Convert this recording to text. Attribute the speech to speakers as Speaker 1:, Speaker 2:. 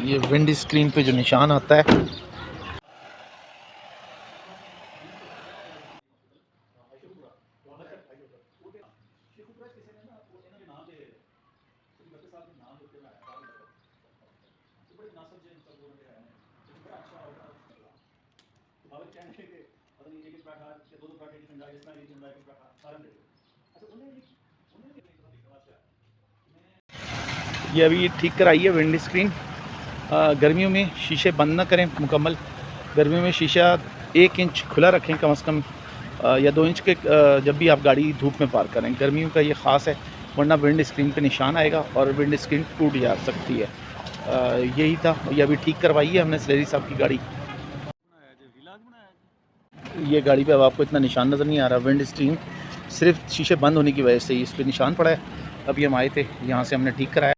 Speaker 1: ये wind screen पे जो निशान आता है, ये अभी ठीक कराई है विंड स्क्रीन। गर्मियों में शीशे बंद ना करें मुकम्मल। गर्मियों में शीशा 1 इंच खुला रखें कम से कम, या 2 इंच के, जब भी आप गाड़ी धूप में पार्क करें। गर्मियों का ये ख़ास है, वरना विंड स्क्रीन पे निशान आएगा और विंड स्क्रीन टूट जा सकती है। यही था। ये अभी ठीक करवाई है हमने सलेरी साहब की गाड़ी। ये गाड़ी पे अब आपको इतना निशान नज़र नहीं आ रहा। विंड स्क्रीन सिर्फ शीशे बंद होने की वजह से इस पर निशान पड़ा है। अभी हम आए थे, यहाँ से हमने ठीक कराया।